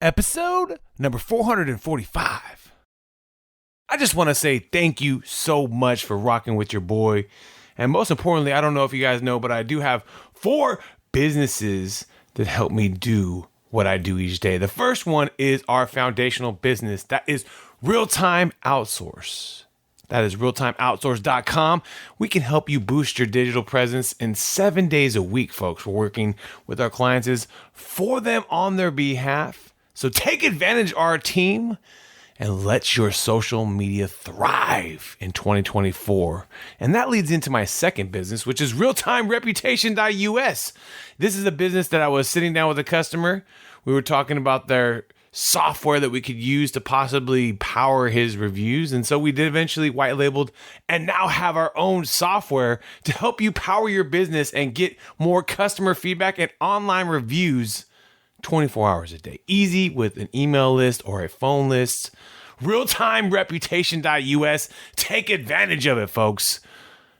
Episode number 445. I just want to say thank you so much for rocking with your boy. And most importantly, I don't know if you guys know, but I do have 4 businesses that help me do what I do each day. The first one is our foundational business. That is Real-Time Outsource. That is realtimeoutsource.com. We can help you boost your digital presence in 7 days a week, folks. We're working with our clients is for them on their behalf. So take advantage of our team and let your social media thrive in 2024. And that leads into my second business, which is realtimereputation.us. This is a business that I was sitting down with a customer. We were talking about their software that we could use to possibly power his reviews. And so we did eventually white labeled and now have our own software to help you power your business and get more customer feedback and online reviews 24 hours a day. Easy with an email list or a phone list. Realtimereputation.us. Take advantage of it, folks.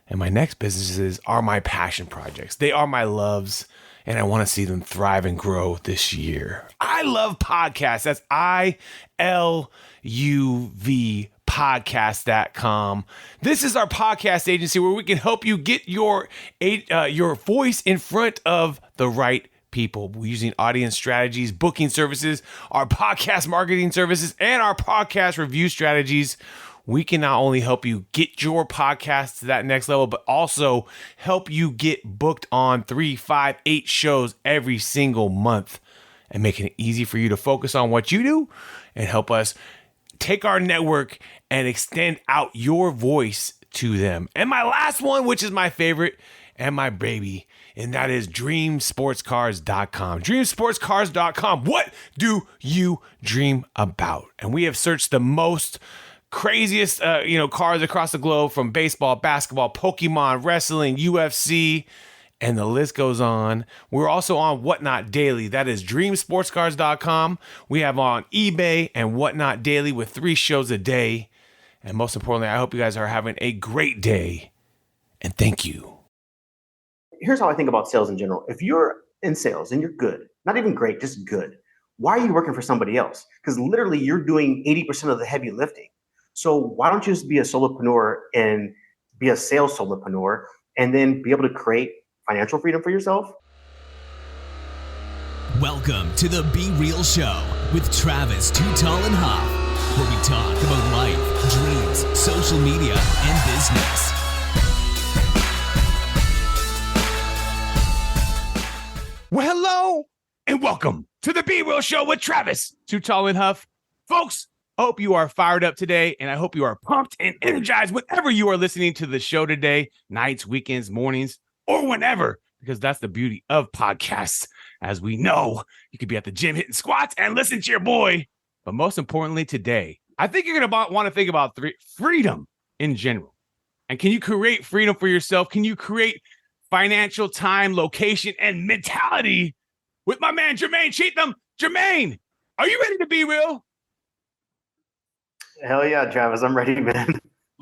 And my next businesses are my passion projects. They are my loves, and I want to see them thrive and grow this year. I love podcasts. That's ILUV podcast.com. This is our podcast agency where we can help you get your voice in front of the right people. We're using audience strategies, booking services, our podcast marketing services, and our podcast review strategies. We can not only help you get your podcast to that next level, but also help you get booked on 3, 5, 8 shows every single month and making it easy for you to focus on what you do and help us take our network and extend out your voice to them. And my last one, which is my favorite and my baby, and that is dreamsportscars.com. Dreamsportscars.com. What do you dream about? And we have searched the most craziest, cars across the globe, from baseball, basketball, Pokemon, wrestling, UFC, and the list goes on. We're also on Whatnot Daily. That is dreamsportscars.com. We have on eBay and Whatnot Daily with 3 shows a day. And most importantly, I hope you guys are having a great day. And thank you. Here's how I think about sales in general. If you're in sales and you're good, not even great, just good, why are you working for somebody else? Because literally you're doing 80% of the heavy lifting. So why don't you just be a solopreneur and be a sales solopreneur and then be able to create financial freedom for yourself? Welcome to the Be Real Show with Travis Too Tall and Huff, where we talk about life, dreams, social media, and business. Well, hello and welcome to the Be Real Show with Travis Too Tall and Huff. Folks, I hope you are fired up today, and I hope you are pumped and energized whenever you are listening to the show today, nights, weekends, mornings, or whenever, because that's the beauty of podcasts. As we know, you could be at the gym hitting squats and listen to your boy. But most importantly today, I think you're going to want to think about freedom in general. And can you create freedom for yourself? Can you create financial time, location, and mentality with my man, Jermane Cheathem? Jermane, are you ready to be real? Hell yeah, Travis. I'm ready, man.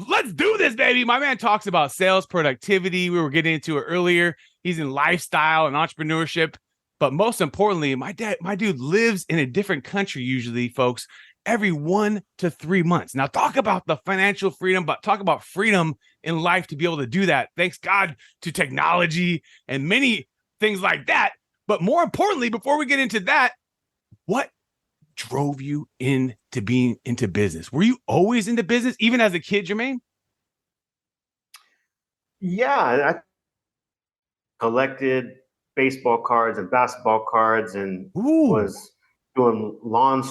Let's do this, baby. My man talks about sales, productivity. We were getting into it earlier. He's in lifestyle and entrepreneurship. But most importantly, my dude lives in a different country usually, folks, every 1 to 3 months. Now, talk about the financial freedom, but talk about freedom in life to be able to do that. Thanks God to technology and many things like that. But more importantly, before we get into that, what drove you into being into business? Were you always into business, even as a kid, Jermane? Yeah, I collected baseball cards and basketball cards and was doing lawn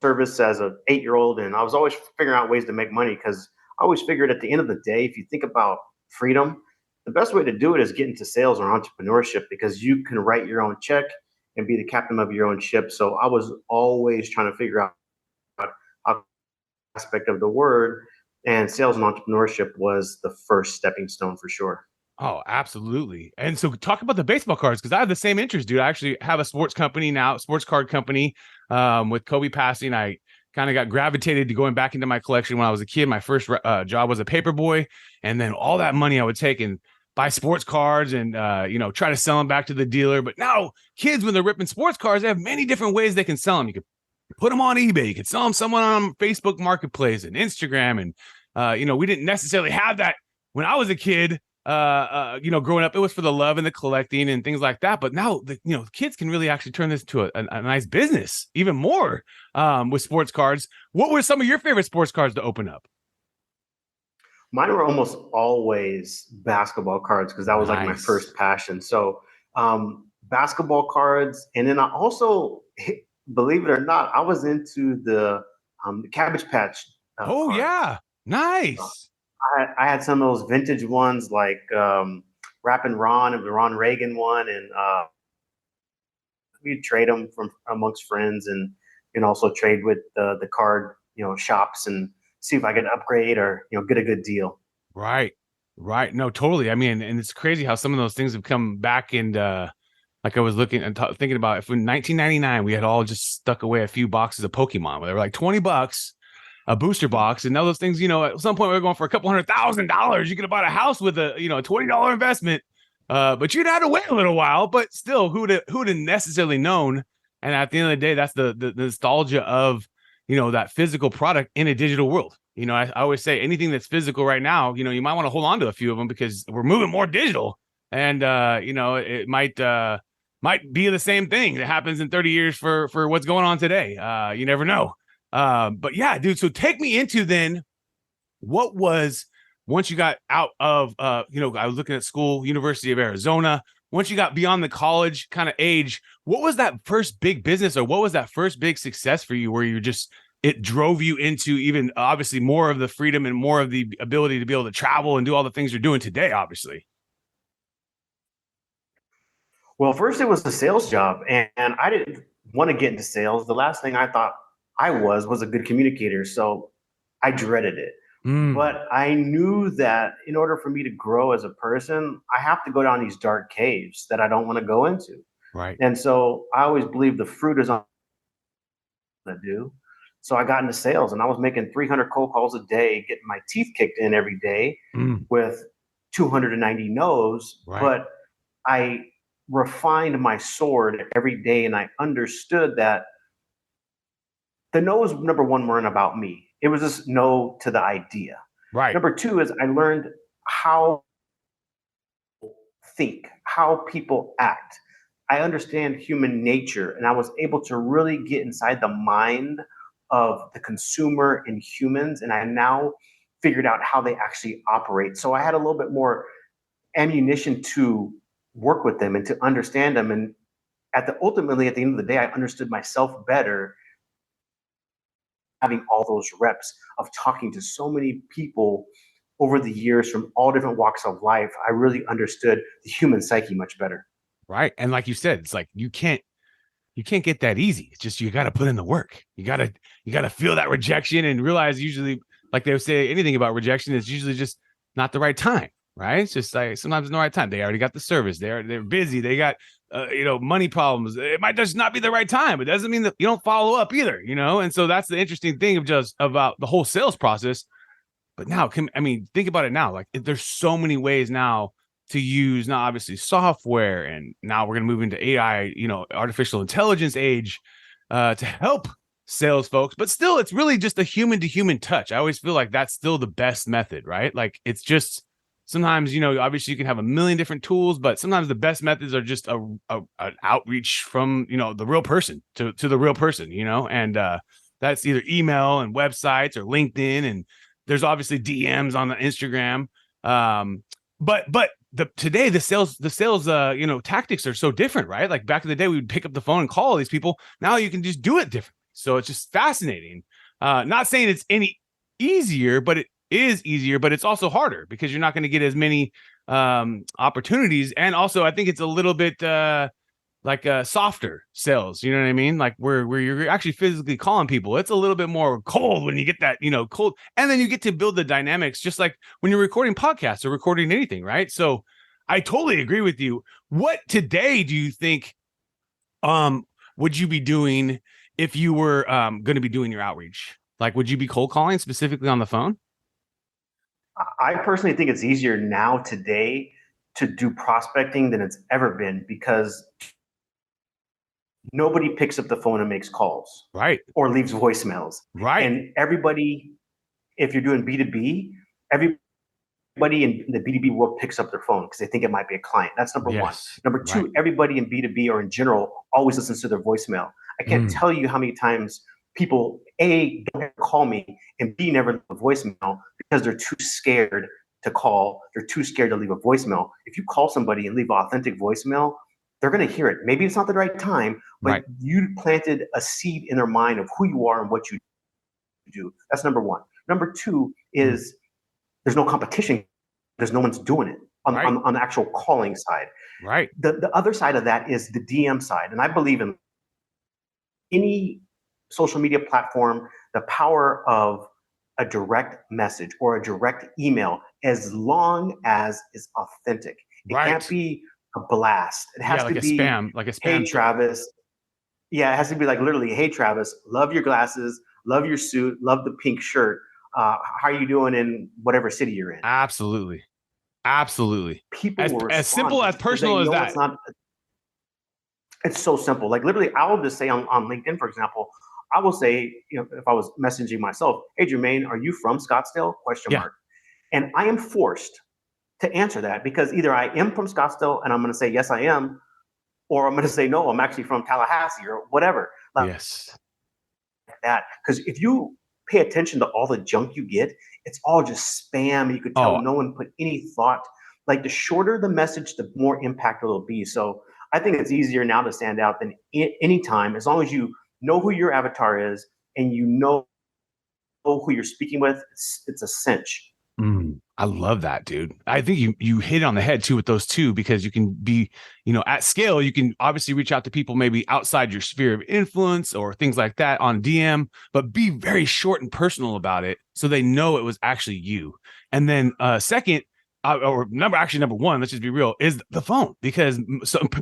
service as an 8-year-old. And I was always figuring out ways to make money because I always figured at the end of the day, if you think about freedom, the best way to do it is get into sales or entrepreneurship because you can write your own check and be the captain of your own ship. So I was always trying to figure out how aspect of the word, and sales and entrepreneurship was the first stepping stone for sure. Oh, absolutely. And so talk about the baseball cards, because I have the same interest, dude. I actually have a sports company now, sports card company. With Kobe passing, I kind of got gravitated to going back into my collection when I was a kid. My first job was a paper boy. And then all that money I would take and buy sports cards and, try to sell them back to the dealer. But now kids, when they're ripping sports cards, they have many different ways they can sell them. You could Put them on eBay. You could sell them someone on Facebook Marketplace and Instagram. And, we didn't necessarily have that when I was a kid. Growing up, it was for the love and the collecting and things like that. But now, kids can really actually turn this to a nice business, even more with sports cards. What were some of your favorite sports cards to open up? Mine were almost always basketball cards because that was like my first passion. So basketball cards, and then I also, believe it or not, I was into the Cabbage Patch. Cards. Yeah, nice. I had some of those vintage ones like Rappin' Ron and the Ron Reagan one, and we'd trade them from amongst friends, and also trade with the card shops and see if I could upgrade or get a good deal. Right. No, totally. I mean, and it's crazy how some of those things have come back. And like I was looking and thinking about, if in 1999 we had all just stuck away a few boxes of Pokemon, where they were like $20 a booster box, and now those things, at some point we were going for a couple $100,000. You could have bought a house with a $20 investment, but you'd have to wait a little while. But still, who'd have necessarily known? And at the end of the day, that's the nostalgia of that physical product in a digital world. I always say anything that's physical right now, you might want to hold on to a few of them because we're moving more digital, and it might be the same thing that happens in 30 years for what's going on today. You never know. But yeah, dude. So take me into then what was, once you got out of, I was looking at school, University of Arizona. Once you got beyond the college kind of age, what was that first big business, or what was that first big success for you where it drove you into even obviously more of the freedom and more of the ability to be able to travel and do all the things you're doing today, obviously? Well, first it was the sales job, and I didn't want to get into sales. The last thing I thought I was a good communicator, so I dreaded it. But I knew that in order for me to grow as a person, I have to go down these dark caves that I don't want to go into. Right. And so I always believe the fruit is on the do. So I got into sales, and I was making 300 cold calls a day, getting my teeth kicked in every day with 290 no's. Right. But I refined my sword every day, and I understood that the no's, number one, weren't about me. It was just no to the idea. Right. Number two is I learned how think, how people act. I understand human nature, and I was able to really get inside the mind of the consumer and humans, and I now figured out how they actually operate. So I had a little bit more ammunition to work with them and to understand them. And ultimately, at the end of the day, I understood myself better, having all those reps of talking to so many people over the years from all different walks of life. I really understood the human psyche much better. Right. And like you said, it's like you can't get that easy. It's just you got to put in the work. You got to feel that rejection and realize, usually, like they would say, anything about rejection is usually just not the right time. Right. It's just like sometimes it's the right time. They already got the service. They're busy. They got money problems. It might just not be the right time. It doesn't mean that you don't follow up either. And so that's the interesting thing about the whole sales process. But now, think about it now. Like, there's so many ways now to use, now obviously software, and now we're going to move into AI, artificial intelligence age, to help sales folks. But still, it's really just a human to human touch. I always feel like that's still the best method, right? Like, it's just sometimes, obviously you can have a million different tools, but sometimes the best methods are just an outreach from, the real person to the real person, and that's either email and websites or LinkedIn. And there's obviously DMs on the Instagram. But today the sales tactics are so different, right? Like back in the day, we would pick up the phone and call all these people. Now you can just do it differently. So it's just fascinating. Not saying it's any easier, but it is easier, but it's also harder because you're not going to get as many opportunities. And also, I think it's a little bit like softer sales. You know what I mean? Like where you're actually physically calling people. It's a little bit more cold when you get that, cold. And then you get to build the dynamics, just like when you're recording podcasts or recording anything, right? So I totally agree with you. What today do you think would you be doing if you were going to be doing your outreach? Like, would you be cold calling specifically on the phone? I personally think it's easier now today to do prospecting than it's ever been, because nobody picks up the phone and makes calls, Right. or leaves voicemails. Right. And everybody, if you're doing B2B, everybody in the B2B world picks up their phone because they think it might be a client. That's number one. Number two, Right. everybody in B2B or in general always listens to their voicemail. I can't tell you how many times people, A, don't ever call me, and B, never leave a voicemail because they're too scared to call. They're too scared to leave a voicemail. If you call somebody and leave an authentic voicemail, they're going to hear it. Maybe it's not the right time, but Right. you planted a seed in their mind of who you are and what you do. That's number one. Number two is there's no competition. There's no one's doing it on, Right. on the actual calling side. Right. The other side of that is the DM side. And I believe in any social media platform, the power of a direct message or a direct email, as long as it's authentic. It Right. can't be a blast. It has like to a be spam, like a spam. Hey, Travis. Yeah, it has to be like literally, hey, Travis, love your glasses, love your suit, love the pink shirt. How are you doing in whatever city you're in? Absolutely. Absolutely. People will As respond simple as because they personal as know that. It's so simple. Like literally, I will just say on LinkedIn, for example, I will say, if I was messaging myself, hey, Jermane, are you from Scottsdale? Question mark. And I am forced to answer that because either I am from Scottsdale and I'm going to say, yes, I am, or I'm going to say, no, I'm actually from Tallahassee or whatever. Yes. That because if you pay attention to all the junk you get, it's all just spam. You could tell no one put any thought. Like the shorter the message, the more impact it'll be. So I think it's easier now to stand out than any time, as long as you know who your avatar is and you know who you're speaking with. It's a cinch. I love that, dude. I think you hit on the head too with those two, because you can be, at scale, you can obviously reach out to people maybe outside your sphere of influence or things like that on DM, but be very short and personal about it so they know it was actually you. And then second, number one, let's just be real, is the phone, because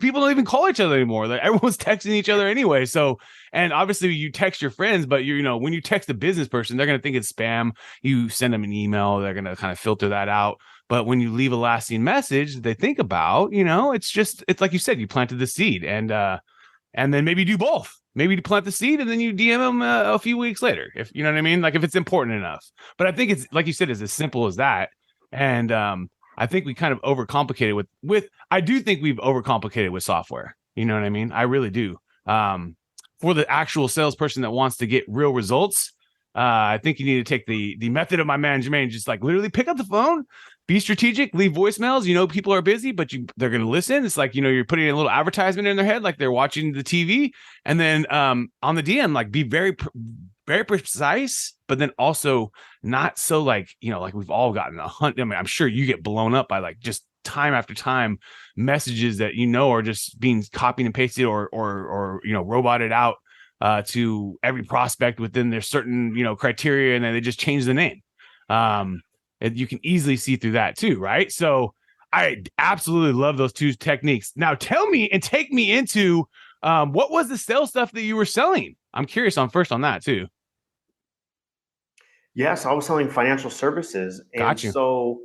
people don't even call each other anymore. Like everyone's texting each other anyway. So, and obviously you text your friends, but when you text a business person, they're going to think it's spam. You send them an email, they're going to kind of filter that out. But when you leave a lasting message, they think about, it's like you said, you planted the seed, and then maybe do both. Maybe you plant the seed and then you DM them a few weeks later, if you know what I mean, like if it's important enough. But I think it's, like you said, is as simple as that. And I think we kind of overcomplicated I do think we've overcomplicated with software. You know what I mean? I really do. For the actual salesperson that wants to get real results, I think you need to take the method of my man Jermane, just like literally pick up the phone, be strategic, leave voicemails. People are busy, but they're going to listen. It's like, you're putting a little advertisement in their head, like they're watching the TV. And then on the DM, like be very, very precise, but then also not so like we've all gotten a hunt. I mean, I'm sure you get blown up by like just time after time messages that are just being copied and pasted or roboted out to every prospect within their certain criteria, and then they just change the name. You can easily see through that too, right? So I absolutely love those two techniques. Now tell me and take me into what was the sales stuff that you were selling? I'm curious on that too. Yes, I was selling financial services. Got you. So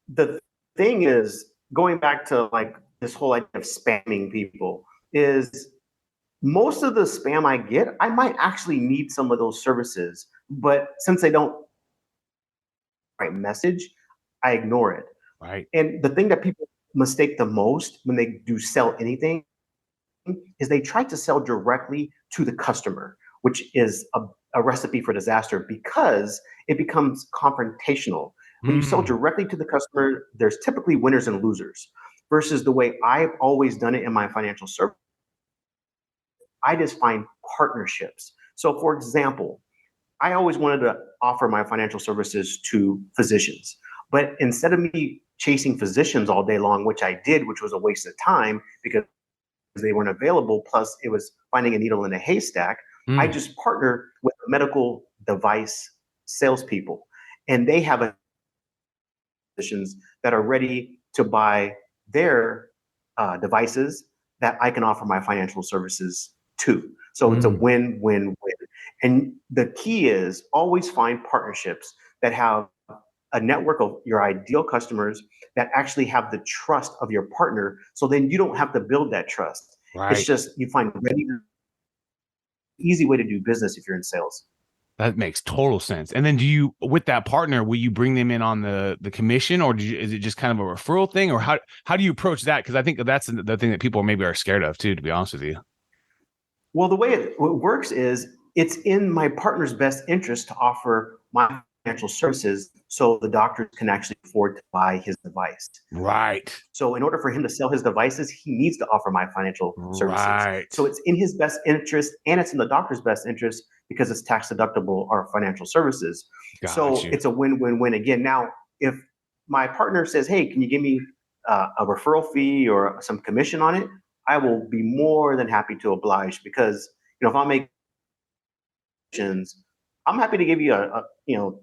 the thing is, going back to like this whole idea of spamming people, is most of the spam I get, I might actually need some of those services, but since they don't write message, I ignore it. Right. And the thing that people mistake the most when they do sell anything is they try to sell directly to the customer, which is a recipe for disaster because it becomes confrontational. When you sell directly to the customer, there's typically winners and losers, versus the way I've always done it in my financial service. I just find partnerships. So for example, I always wanted to offer my financial services to physicians, but instead of me chasing physicians all day long, which I did, which was a waste of time because they weren't available, plus it was finding a needle in a haystack, I just partner with medical device salespeople, and they have physicians that are ready to buy their devices that I can offer my financial services to. So it's a win-win-win. And the key is always find partnerships that have a network of your ideal customers that actually have the trust of your partner. So then you don't have to build that trust. It's Right. just you find ready, easy way to do business if you're in sales. That makes total sense. And then with that partner, will you bring them in on the commission, or is it just kind of a referral thing, or how do you approach that? Because I think that's the thing that people maybe are scared of too, to be honest with you. Well, the way it works is it's in my partner's best interest to offer my financial services so the doctors can actually afford to buy his device. Right. So in order for him to sell his devices, he needs to offer my financial services. Right. So it's in his best interest and it's in the doctor's best interest because it's tax deductible or financial services. So it's a win-win-win again. Now, if my partner says, hey, can you give me a referral fee or some commission on it? I will be more than happy to oblige because, if I make commissions, I'm happy to give you $1,000,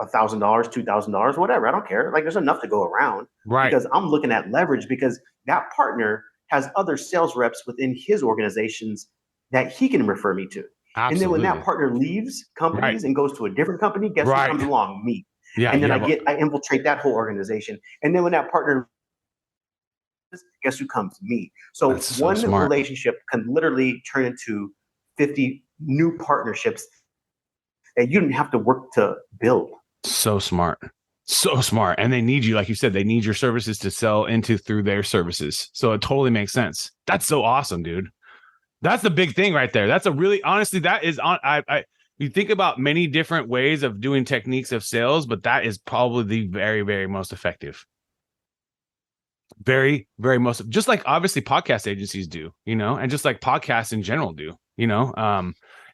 $2,000, whatever. I don't care. Like there's enough to go around, right? Because I'm looking at leverage because that partner has other sales reps within his organizations that he can refer me to. Absolutely. And then when that partner leaves companies and goes to a different company, guess who comes along? Me. Yeah. And then I infiltrate that whole organization. And then when that partner, guess who comes? Me. So one relationship can literally turn into 50 new partnerships that you didn't have to work to build. So smart. And they need you, like you said, they need your services to sell through their services. So it totally makes sense. That's so awesome, dude. That's the big thing right there. That's honestly, that is on, you think about many different ways of doing techniques of sales, but that is probably the very, very most effective. Very, very most, just like obviously podcast agencies do, and just like podcasts in general do,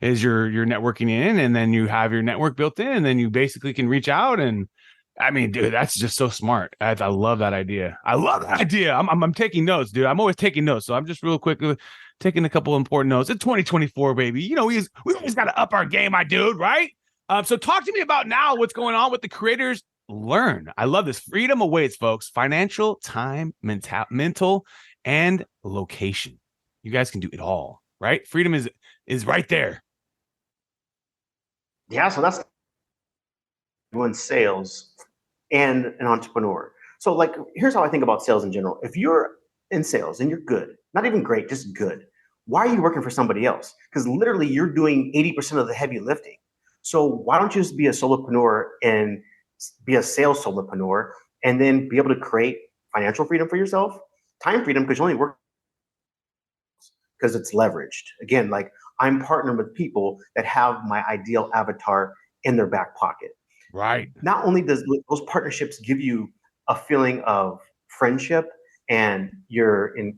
is your networking in, and then you have your network built in, and then you basically can reach out. And I mean, dude, that's just so smart. I love that idea. I'm taking notes, dude. I'm always taking notes. So I'm just real quick taking a couple important notes. It's 2024, baby. We always got to up our game, my dude, right? So talk to me about now what's going on with the Creators Learn. I love this. Freedom awaits, folks. Financial, time, mental, and location. You guys can do it all, right? Freedom is right there. Yeah, so that's doing sales and an entrepreneur. So like, here's how I think about sales in general. If you're in sales and you're good, not even great, just good, why are you working for somebody else? Because literally you're doing 80% of the heavy lifting. So why don't you just be a solopreneur and be a sales solopreneur and then be able to create financial freedom for yourself, time freedom, because you only work because it's leveraged. Again, like I'm partnered with people that have my ideal avatar in their back pocket. Right. Not only does those partnerships give you a feeling of friendship and you're a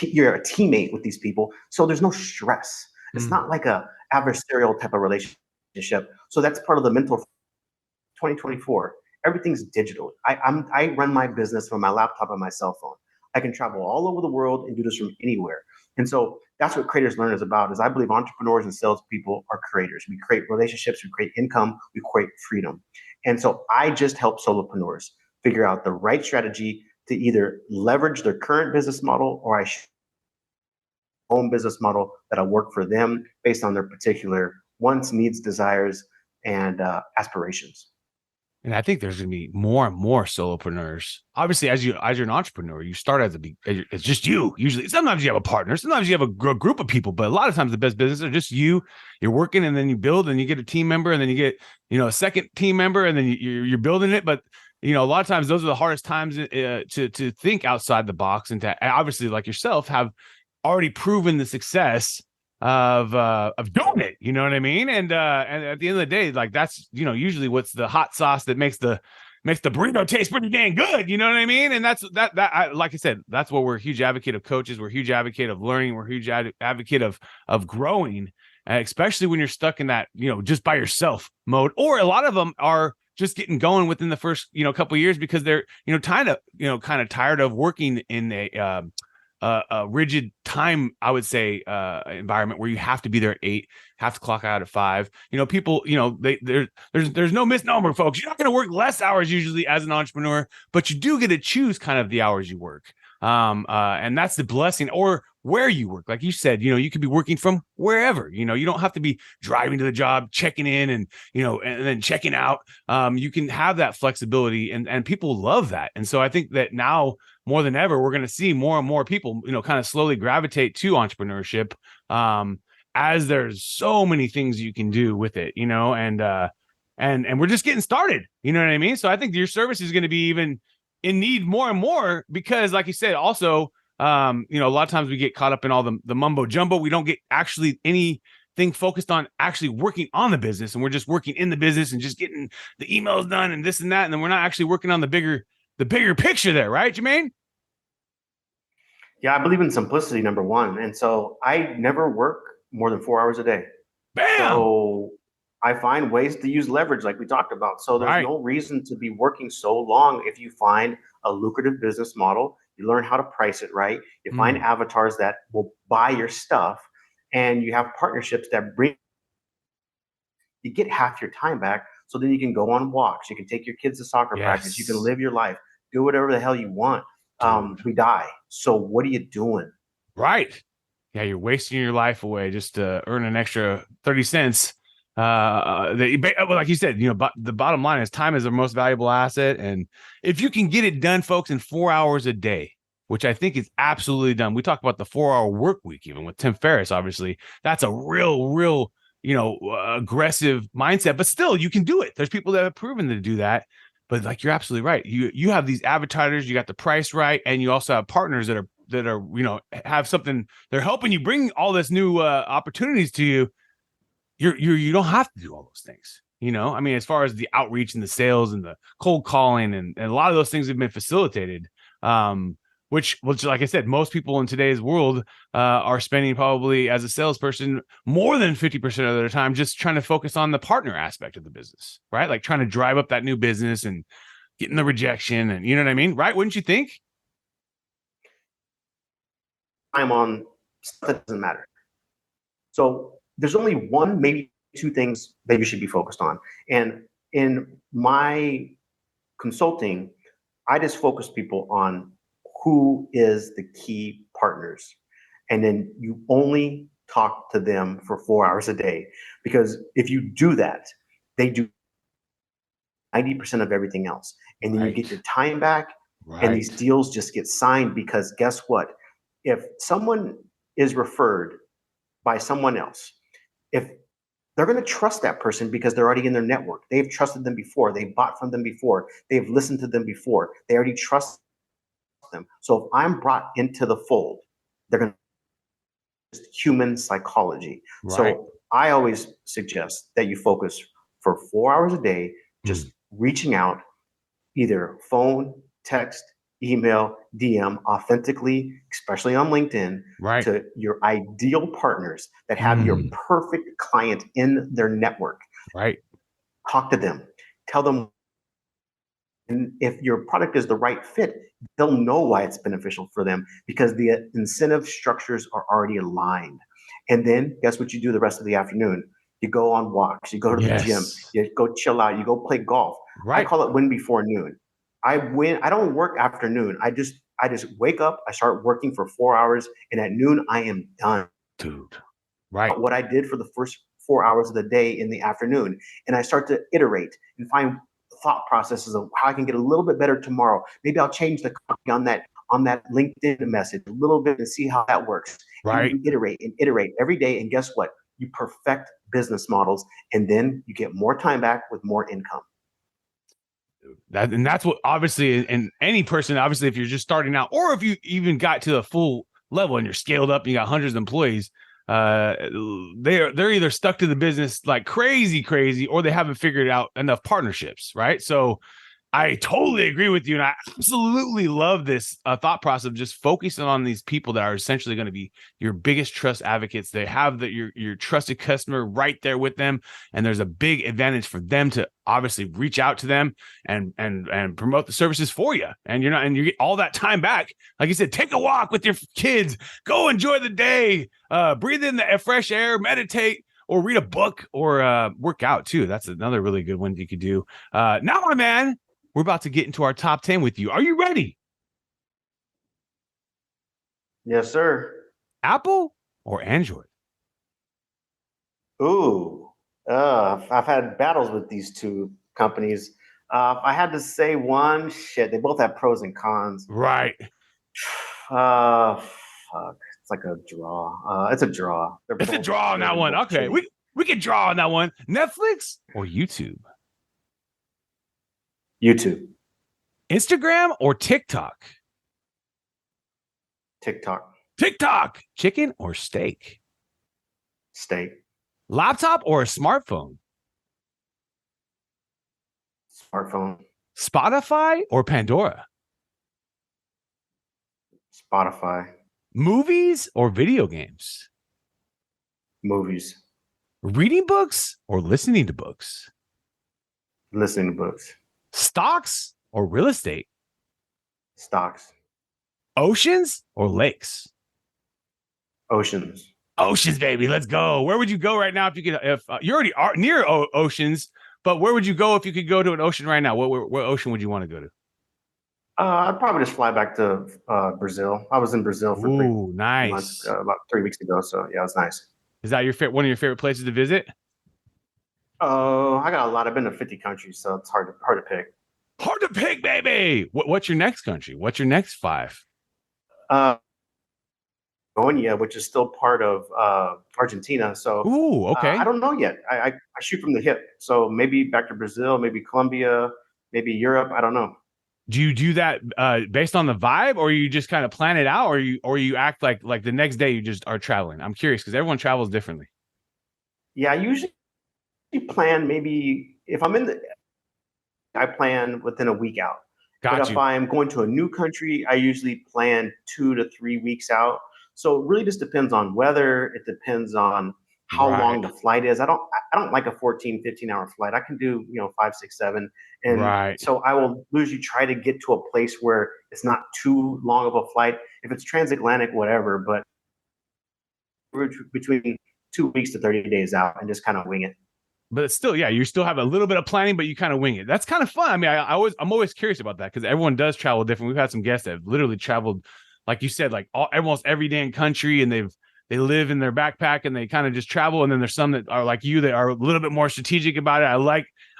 teammate with these people, so there's no stress. It's not like a adversarial type of relationship. So that's part of the mental 2024. Everything's digital. I run my business from my laptop and my cell phone. I can travel all over the world and do this from anywhere. And so that's what Creators Learn is about, is I believe entrepreneurs and salespeople are creators. We create relationships, we create income, we create freedom. And so I just help solopreneurs figure out the right strategy to either leverage their current business model or own business model that'll work for them based on their particular wants, needs, desires, and aspirations. And I think there's going to be more and more solopreneurs. Obviously, as you're an entrepreneur, you start it's just you. Usually, sometimes you have a partner, sometimes you have a group of people, but a lot of times the best business are just you. You're working, and then you build, and you get a team member, and then you get a second team member, and then you're building it. But a lot of times those are the hardest times to think outside the box, and to obviously, like yourself, have already proven the success of doing it, you know what I mean? And at the end of the day, like that's usually what's the hot sauce that makes the burrito taste pretty dang good, you know what I mean? And that's like I said, that's what we're a huge advocate of coaches, we're a huge advocate of learning, we're a huge advocate of growing, especially when you're stuck in that just by yourself mode, or a lot of them are just getting going within the first couple of years because they're kind of tired of working in a rigid time, I would say, environment where you have to be there at 8, have to clock out at 5. People, there's no misnomer, folks. You're not going to work less hours usually as an entrepreneur, but you do get to choose kind of the hours you work. And that's the blessing, or where you work. Like you said, you could be working from wherever, you don't have to be driving to the job, checking in and, and then checking out. You can have that flexibility and people love that. And so I think that now more than ever, we're going to see more and more people, kind of slowly gravitate to entrepreneurship. As there's so many things you can do with it, and we're just getting started, you know what I mean? So I think your service is going to be even in need more and more because, like you said, also, a lot of times we get caught up in all the mumbo jumbo. We don't get actually anything focused on actually working on the business, and we're just working in the business and just getting the emails done and this and that, and then we're not actually working on the bigger picture there, right, Jermane? Yeah, I believe in simplicity, number one, and so I never work more than 4 hours a day. Bam! So I find ways to use leverage like we talked about. So there's no reason to be working so long if you find a lucrative business model, you learn how to price it right, you find avatars that will buy your stuff, and you have partnerships that you get half your time back. So then you can go on walks, you can take your kids to soccer practice, you can live your life, do whatever the hell you want. We die. So what are you doing? Right. Yeah, you're wasting your life away just to earn an extra 30 cents. Like you said, the bottom line is time is the most valuable asset. And if you can get it done, folks, in 4 hours a day, which I think is absolutely done. We talk about the 4-hour work week, even with Tim Ferriss, obviously. That's a real, aggressive mindset, but still you can do it. There's people that have proven to do that. But like, you're absolutely right. You have these advertisers, you got the price right, and you also have partners that are have something, they're helping you bring all this new opportunities to you. You don't have to do all those things. I mean, as far as the outreach and the sales and the cold calling and a lot of those things have been facilitated. Which, like I said, most people in today's world are spending probably as a salesperson more than 50% of their time just trying to focus on the partner aspect of the business, right? Like trying to drive up that new business and getting the rejection, and you know what I mean, right? Wouldn't you think? I'm on stuff that doesn't matter. So there's only one, maybe two things that you should be focused on. And in my consulting, I just focus people on who is the key partners. And then you only talk to them for 4 hours a day. Because if you do that, they do 90% of everything else. And then you get your time back, and these deals just get signed. Because guess what? If someone is referred by someone else, if they're going to trust that person because they're already in their network, they've trusted them before, they bought from them before, they've listened to them before, they already trust them. So if I'm brought into the fold, they're going to just human psychology. So I always suggest that you focus for 4 hours a day, just reaching out, either phone, text, email, DM authentically, especially on LinkedIn, to your ideal partners that have your perfect client in their network. Talk to them, tell them, and if your product is the right fit, they'll know why it's beneficial for them because the incentive structures are already aligned. And then guess what you do the rest of the afternoon? You go on walks, you go to the gym, you go chill out, you go play golf. I call it win before noon. I don't work afternoon. I just wake up, I start working for 4 hours, and at noon I am done. Dude. What I did for the first 4 hours of the day in the afternoon. And I start to iterate and find thought processes of how I can get a little bit better tomorrow. Maybe I'll change the copy on that LinkedIn message a little bit and see how that works. And you iterate every day. And guess what? You perfect business models, and then you get more time back with more income. That's what, obviously, and any person, obviously, if you're just starting out, or if you even got to a full level and you're scaled up and you got hundreds of employees, they're either stuck to the business like crazy, or they haven't figured out enough partnerships, right? So I totally agree with you. And I absolutely love this thought process of just focusing on these people that are essentially going to be your biggest trust advocates. They have your trusted customer right there with them. And there's a big advantage for them to obviously reach out to them and promote the services for you. And you get all that time back. Like you said, take a walk with your kids, go enjoy the day, breathe in the fresh air, meditate, or read a book, or work out too. That's another really good one you could do. Now, my man, we're about to get into our top 10 with you. Are you ready? Yes, sir. Apple or Android? Ooh, I've had battles with these two companies. If I had to say one, shit, they both have pros and cons. Right. Fuck, it's like a draw. It's a draw. It's a draw on that one. Okay, we can draw on that one. Netflix or YouTube? YouTube, Instagram or TikTok? TikTok, TikTok. Chicken or steak? steak, Laptop or a smartphone? smartphone, Spotify or Pandora? Spotify, Movies or video games? movies, Reading books or listening to books? listening to books, Stocks or real estate? stocks, Oceans or lakes? oceans. Oceans, baby. Let's go. Where would you go right now if you could? If you already are near oceans, but where would you go if you could go to an ocean right now? What ocean would you want to go to? I'd probably just fly back to Brazil. I was in Brazil for Nice. months, about 3 weeks ago. So yeah, it was nice. Is that one of your favorite places to visit? Oh, I got a lot. I've been to 50 countries, so it's hard to pick. Hard to pick, baby. What's your next country? What's your next 5? Colombia, which is still part of Argentina. So Okay. I don't know yet. I shoot from the hip. So maybe back to Brazil, maybe Colombia, maybe Europe. I don't know. Do you do that based on the vibe, or you just kind of plan it out, or you act like the next day you just are traveling? I'm curious because everyone travels differently. Yeah, I usually plan maybe if I plan within a week out. But if I'm going to a new country, I usually plan 2 to 3 weeks out. So it really just depends on weather. It depends on how long the flight is. I don't like a 14, 15-hour flight. I can do 5, 6, 7. And so I will usually try to get to a place where it's not too long of a flight. If it's transatlantic, whatever, but between 2 weeks to 30 days out and just kind of wing it. But it's still, you still have a little bit of planning, but you kind of wing it. That's kind of fun. I mean, I'm always curious about that because everyone does travel different. We've had some guests that have literally traveled, like you said, like almost every day in country, and they live in their backpack and they kind of just travel. And then there's some that are like you that are a little bit more strategic about it.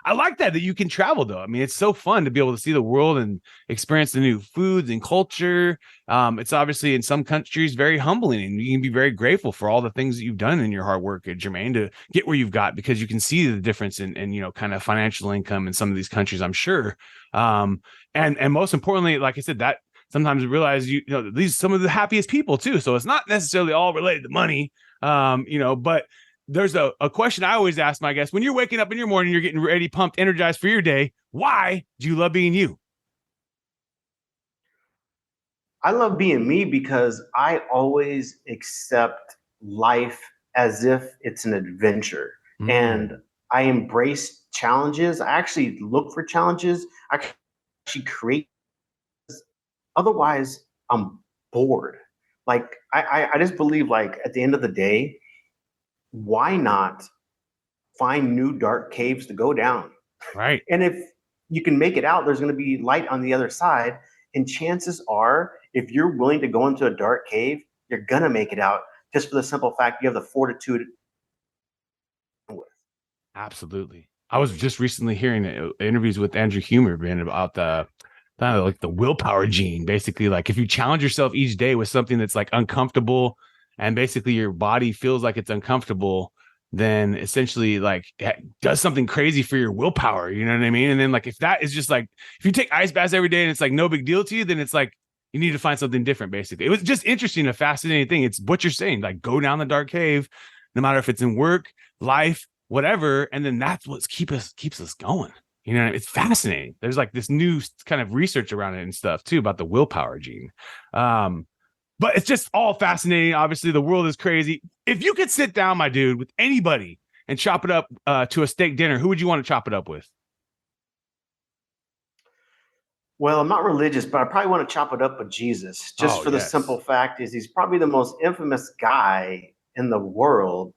I like that you can travel though. I mean, it's so fun to be able to see the world and experience the new foods and culture. It's obviously in some countries very humbling, and you can be very grateful for all the things that you've done in your hard work at Jermane to get where you've got, because you can see the difference in kind of financial income in some of these countries, I'm sure. And most importantly, like I said, that sometimes you realize these some of the happiest people too. So it's not necessarily all related to money, but there's a question I always ask my guests: when you're waking up in your morning, you're getting ready, pumped, energized for your day, why do you love being you? I love being me because I always accept life as if it's an adventure. And I embrace challenges. I actually look for challenges. I actually create. Otherwise, I'm bored. Like I just believe, like, at the end of the day, why not find new dark caves to go down? Right. And if you can make it out, there's going to be light on the other side. And chances are, if you're willing to go into a dark cave, you're going to make it out, just for the simple fact you have the fortitude. Absolutely. I was just recently hearing interviews with Andrew Huberman about the willpower gene. Basically, like if you challenge yourself each day with something that's like uncomfortable, and basically your body feels like it's uncomfortable, then essentially like does something crazy for your willpower. You know what I mean? And then like if that is just like, if you take ice baths every day and it's like no big deal to you, then it's like you need to find something different. Basically, it was just interesting, a fascinating thing. It's what you're saying, like go down the dark cave, no matter if it's in work, life, whatever, and then that's what keeps us going. You know, it's fascinating. There's like this new kind of research around it and stuff too about the willpower gene. But it's just all fascinating. Obviously, the world is crazy. If you could sit down, my dude, with anybody and chop it up to a steak dinner, who would you want to chop it up with? Well, I'm not religious, but I probably want to chop it up with Jesus, just for the simple fact is he's probably the most infamous guy in the world.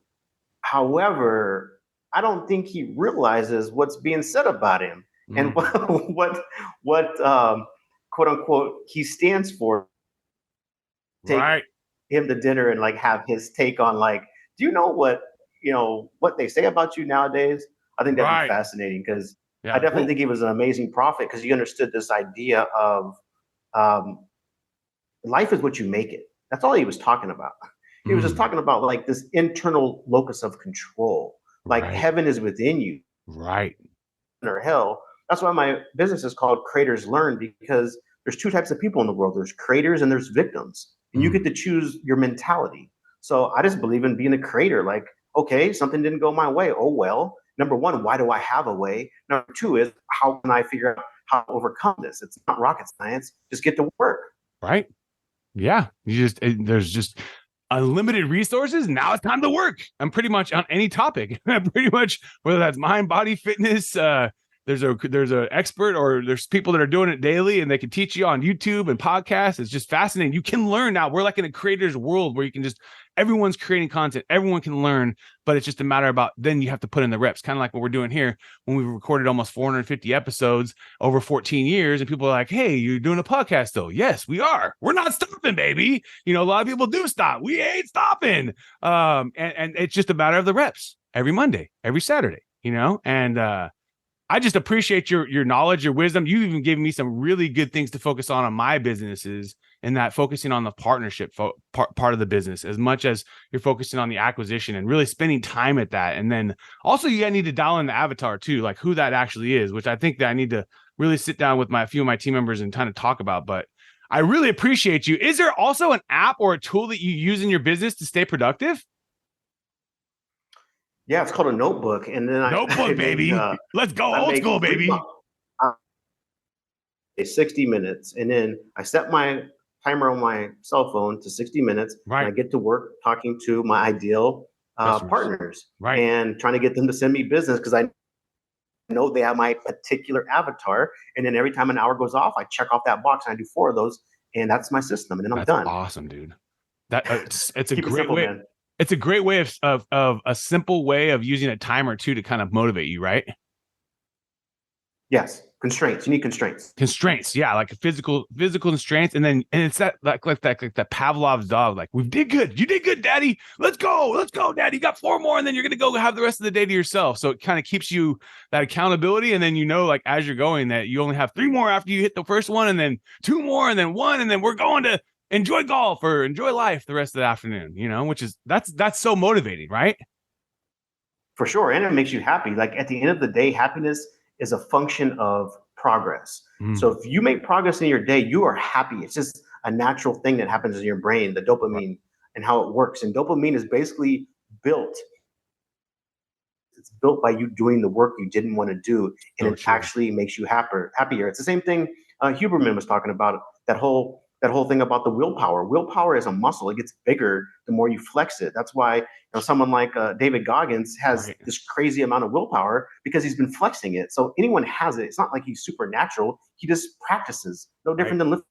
However, I don't think he realizes what's being said about him and what quote unquote he stands for. Right. him to dinner and like have his take on like, do you know what they say about you nowadays? I think that'd be fascinating because I definitely think he was an amazing prophet because he understood this idea of um, life is what you make it. That's all he was talking about. He was just talking about like this internal locus of control. Like heaven is within you. Right. Or hell. That's why my business is called Creators Learn, because there's two types of people in the world. There's creators and there's victims. And you get to choose your mentality. So I just believe in being a creator. Like, okay, something didn't go my way. Oh, well, number one, why do I have a way? Number two is how can I figure out how to overcome this? It's not rocket science. Just get to work. Right. Yeah. There's just unlimited resources. Now it's time to work. I'm pretty much on any topic. Pretty much, whether that's mind, body, fitness, there's a expert or there's people that are doing it daily and they can teach you on YouTube and podcasts. It's just fascinating. You can learn now. We're like in a creator's world where you can just, everyone's creating content. Everyone can learn, but it's just a matter about, then you have to put in the reps, kind of like what we're doing here when we've recorded almost 450 episodes over 14 years. And people are like, hey, you're doing a podcast though? Yes, we are. We're not stopping, baby. You know, a lot of people do stop. We ain't stopping. And it's just a matter of the reps every Monday, every Saturday, you know, and, I just appreciate your knowledge, your wisdom. You even gave me some really good things to focus on my businesses, and that focusing on the partnership part of the business as much as you're focusing on the acquisition and really spending time at that. And then also you need to dial in the avatar too, like who that actually is, which I think that I need to really sit down with a few of my team members and kind of talk about. But I really appreciate you. Is there also an app or a tool that you use in your business to stay productive? Yeah, it's called a notebook. And then notebook, baby. Let's go old school, baby. 60 minutes. And then I set my timer on my cell phone to 60 minutes. Right. And I get to work talking to my ideal partners and trying to get them to send me business because I know they have my particular avatar. And then every time an hour goes off, I check off that box and I do 4 of those. And that's my system. And then I'm done. Awesome, dude. It's a great way. Man. It's a great way of a simple way of using a timer too to kind of motivate you, right? Yes, constraints. You need constraints. Constraints, yeah, like physical constraints, and it's that like that Pavlov's dog. Like we did good, you did good, Daddy. Let's go, Daddy. You got 4 more, and then you're gonna go have the rest of the day to yourself. So it kind of keeps you that accountability, and then like as you're going that you only have 3 more after you hit the first one, and then 2 more, and then 1, and then we're going to enjoy golf or enjoy life the rest of the afternoon, you know, which is that's so motivating, right? For sure. And it makes you happy. Like at the end of the day, happiness is a function of progress. So if you make progress in your day, you are happy. It's just a natural thing that happens in your brain, the dopamine and how it works. And dopamine is basically built. It's built by you doing the work you didn't want to do. And it actually makes you happier. It's the same thing Huberman was talking about, that whole thing about the willpower. Willpower is a muscle. It gets bigger the more you flex it. That's why someone like David Goggins has this crazy amount of willpower because he's been flexing it. So anyone has it. It's not like he's supernatural. He just practices. No different than lifting.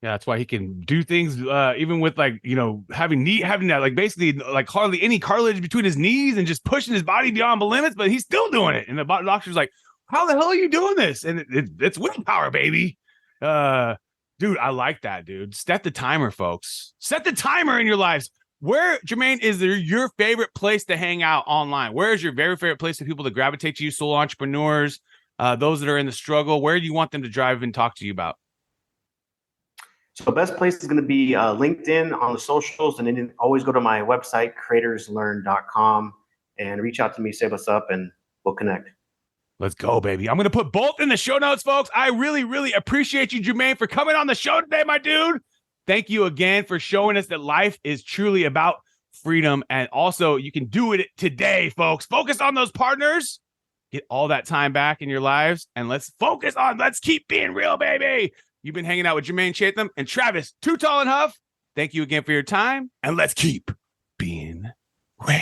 Yeah, that's why he can do things even with like, you know, having that like basically like hardly any cartilage between his knees and just pushing his body beyond the limits, but he's still doing it. And the doctor's like, how the hell are you doing this? And it's willpower, baby. Dude, I like that, dude. Set the timer, folks. Set the timer in your lives. Where, Jermane, is there your favorite place to hang out online? Where is your very favorite place for people to gravitate to you, solo entrepreneurs, those that are in the struggle? Where do you want them to drive and talk to you about? So the best place is going to be LinkedIn on the socials, and then always go to my website, creatorslearn.com, and reach out to me, say what's up, and we'll connect. Let's go, baby. I'm going to put both in the show notes, folks. I really, really appreciate you, Jermane, for coming on the show today, my dude. Thank you again for showing us that life is truly about freedom. And also, you can do it today, folks. Focus on those partners. Get all that time back in your lives. And let's keep being real, baby. You've been hanging out with Jermane Cheathem and Travis Too Tall and Huff. Thank you again for your time. And let's keep being real.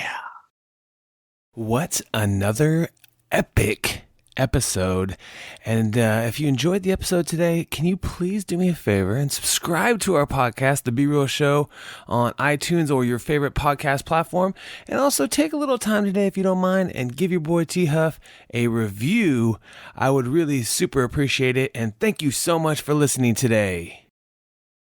What another epic episode. And if you enjoyed the episode today, can you please do me a favor and subscribe to our podcast, The Be Real Show, on iTunes or your favorite podcast platform, and also take a little time today, if you don't mind, and give your boy T Huff a review. I would really super appreciate it, and thank you so much for listening today.